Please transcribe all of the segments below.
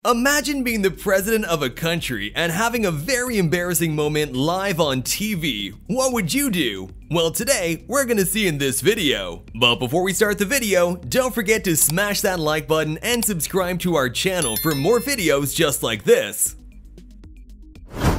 Imagine being the president of a country and having a very embarrassing moment live on TV. What would you do? Well, today, we're gonna see in this video. But before we start the video, don't forget to smash that like button and subscribe to our channel for more videos just like this.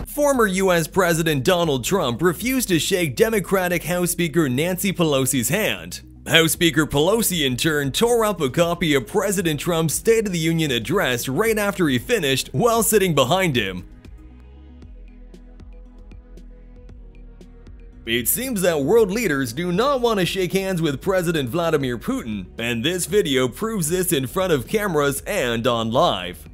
Former US President Donald Trump refused to shake Democratic House Speaker Nancy Pelosi's hand. House Speaker Pelosi in turn tore up a copy of President Trump's State of the Union address right after he finished while sitting behind him. It seems that world leaders do not want to shake hands with President Vladimir Putin, and this video proves this in front of cameras and on live.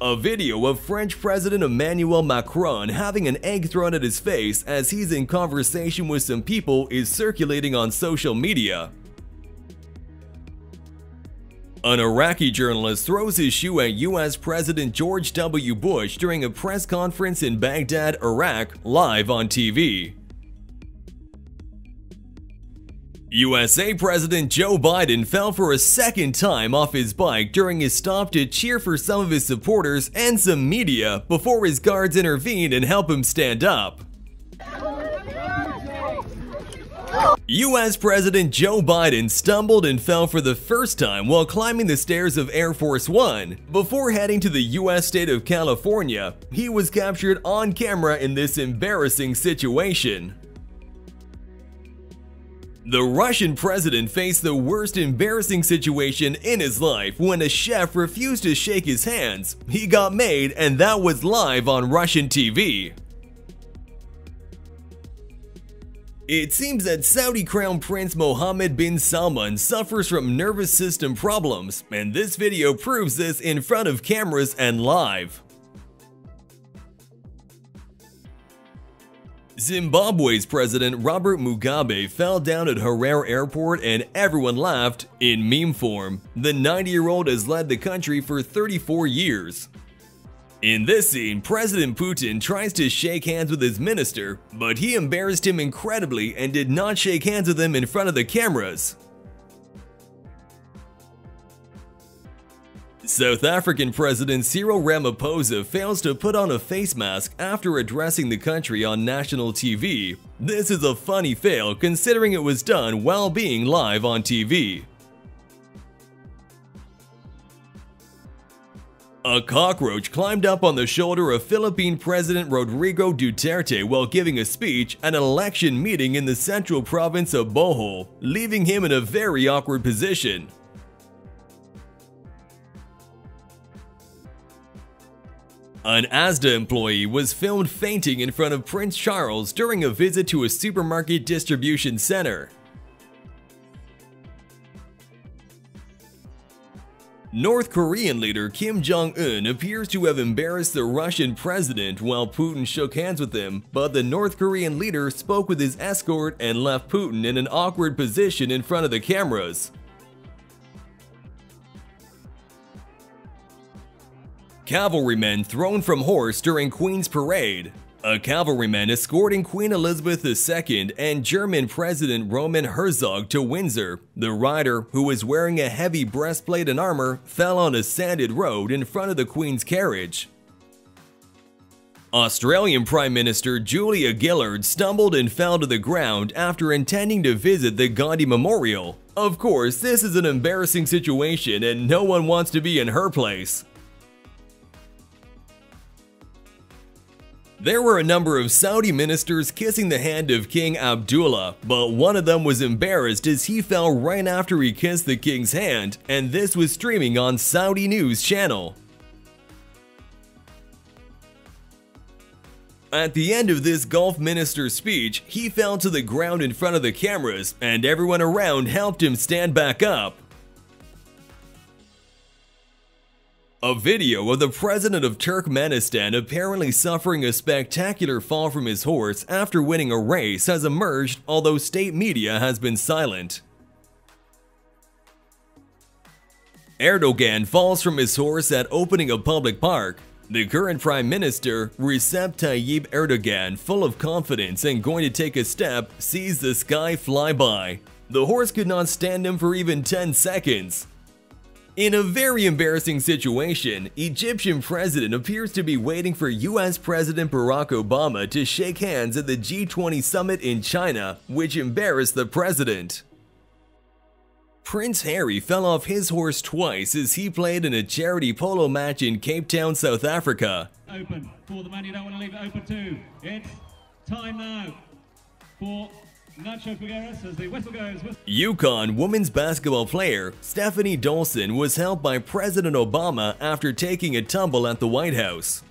A video of French President Emmanuel Macron having an egg thrown at his face as he's in conversation with some people is circulating on social media. An Iraqi journalist throws his shoe at US President George W. Bush during a press conference in Baghdad, Iraq, live on TV. USA President Joe Biden fell for a second time off his bike during his stop to cheer for some of his supporters and some media before his guards intervened and helped him stand up. US President Joe Biden stumbled and fell for the first time while climbing the stairs of Air Force One. Before heading to the US state of California, he was captured on camera in this embarrassing situation. The Russian president faced the worst embarrassing situation in his life when a chef refused to shake his hands. He got made, and that was live on Russian TV. It seems that Saudi Crown Prince Mohammed bin Salman suffers from nervous system problems, and this video proves this in front of cameras and live. Zimbabwe's President Robert Mugabe fell down at Harare Airport and everyone laughed in meme form. The 90-year-old has led the country for 34 years. In this scene, President Putin tries to shake hands with his minister, but he embarrassed him incredibly and did not shake hands with him in front of the cameras. South African President Cyril Ramaphosa fails to put on a face mask after addressing the country on national TV. This is a funny fail considering it was done while being live on TV. A cockroach climbed up on the shoulder of Philippine President Rodrigo Duterte while giving a speech at an election meeting in the central province of Bohol, leaving him in a very awkward position. An Asda employee was filmed fainting in front of Prince Charles during a visit to a supermarket distribution center. North Korean leader Kim Jong-un appears to have embarrassed the Russian president while Putin shook hands with him, but the North Korean leader spoke with his escort and left Putin in an awkward position in front of the cameras. Cavalrymen thrown from horse during Queen's Parade. A cavalryman escorting Queen Elizabeth II and German President Roman Herzog to Windsor. The rider, who was wearing a heavy breastplate and armor, fell on a sanded road in front of the Queen's carriage. Australian Prime Minister Julia Gillard stumbled and fell to the ground after intending to visit the Gandhi Memorial. Of course, this is an embarrassing situation and no one wants to be in her place. There were a number of Saudi ministers kissing the hand of King Abdullah, but one of them was embarrassed as he fell right after he kissed the king's hand, and this was streaming on Saudi News Channel. At the end of this Gulf minister's speech, he fell to the ground in front of the cameras, and everyone around helped him stand back up. A video of the president of Turkmenistan apparently suffering a spectacular fall from his horse after winning a race has emerged, although state media has been silent. Erdogan falls from his horse at opening a public park. The current Prime Minister, Recep Tayyip Erdogan, full of confidence and going to take a step, sees the sky fly by. The horse could not stand him for even 10 seconds. In a very embarrassing situation, Egyptian president appears to be waiting for US President Barack Obama to shake hands at the G20 summit in China, which embarrassed the president. Prince Harry fell off his horse twice as he played in a charity polo match in Cape Town, South Africa. Open for the man you don't want to leave it open to. It's time now for Nacho Figueres as the whistle goes. UConn women's basketball player Stephanie Dolson was helped by President Obama after taking a tumble at the White House.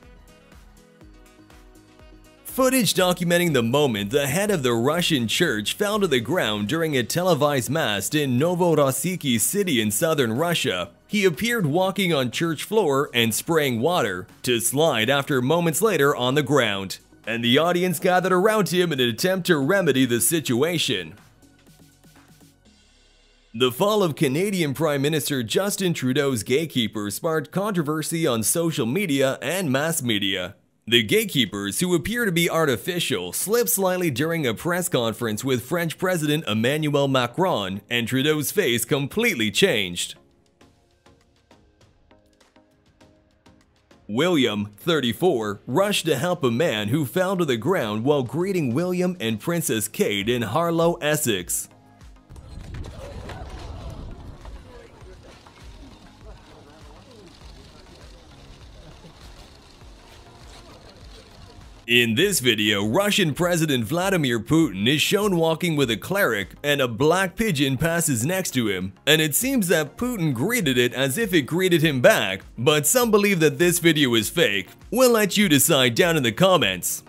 Footage documenting the moment the head of the Russian church fell to the ground during a televised mass in Novorossiysk city in southern Russia. He appeared walking on church floor and spraying water to slide after moments later on the ground, and the audience gathered around him in an attempt to remedy the situation. The fall of Canadian Prime Minister Justin Trudeau's gatekeeper sparked controversy on social media and mass media. The gatekeepers, who appear to be artificial, slipped slightly during a press conference with French President Emmanuel Macron, and Trudeau's face completely changed. William, 34, rushed to help a man who fell to the ground while greeting William and Princess Kate in Harlow, Essex. In this video, Russian President Vladimir Putin is shown walking with a cleric and a black pigeon passes next to him, and it seems that Putin greeted it as if it greeted him back, but some believe that this video is fake. We'll let you decide down in the comments.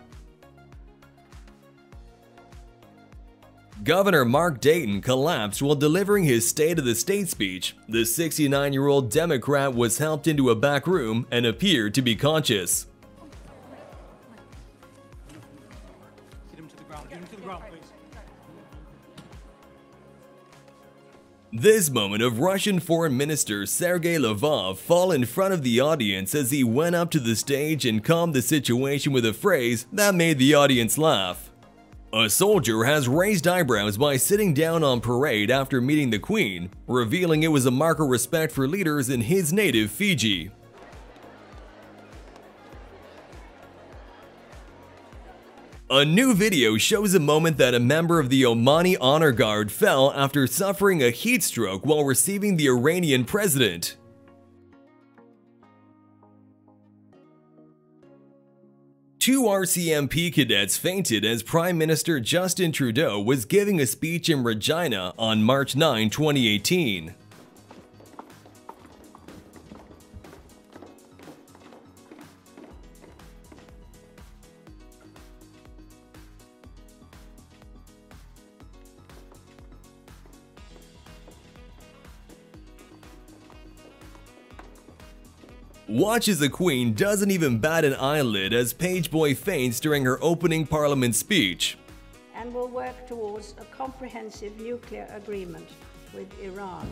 Governor Mark Dayton collapsed while delivering his State of the State speech. The 69-year-old Democrat was helped into a back room and appeared to be conscious. This moment of Russian Foreign Minister Sergei Lavrov fall in front of the audience as he went up to the stage and calmed the situation with a phrase that made the audience laugh. A soldier has raised eyebrows by sitting down on parade after meeting the Queen, revealing it was a mark of respect for leaders in his native Fiji. A new video shows a moment that a member of the Omani Honor Guard fell after suffering a heat stroke while receiving the Iranian president. Two RCMP cadets fainted as Prime Minister Justin Trudeau was giving a speech in Regina on March 9, 2018. Watch as the Queen doesn't even bat an eyelid as Pageboy faints during her opening Parliament speech. And will work towards a comprehensive nuclear agreement with Iran.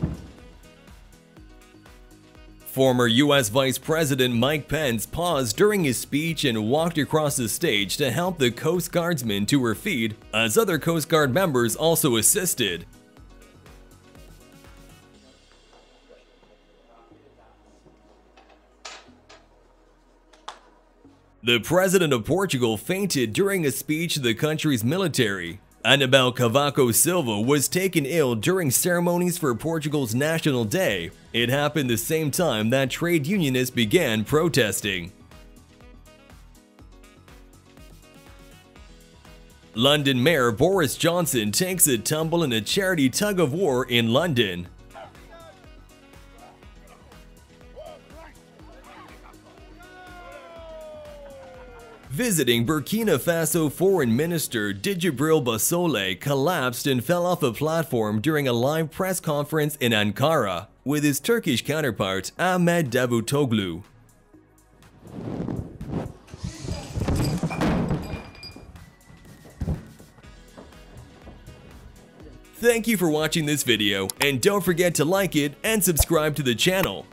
Former US Vice President Mike Pence paused during his speech and walked across the stage to help the Coast Guardsmen to her feet, as other Coast Guard members also assisted. The President of Portugal fainted during a speech to the country's military. Anibal Cavaco Silva was taken ill during ceremonies for Portugal's National Day. It happened the same time that trade unionists began protesting. London Mayor Boris Johnson takes a tumble in a charity tug-of-war in London. Visiting Burkina Faso Foreign Minister Djibril Bassole collapsed and fell off a platform during a live press conference in Ankara with his Turkish counterpart Ahmed Davutoglu. Thank you for watching this video, and don't forget to like it and subscribe to the channel.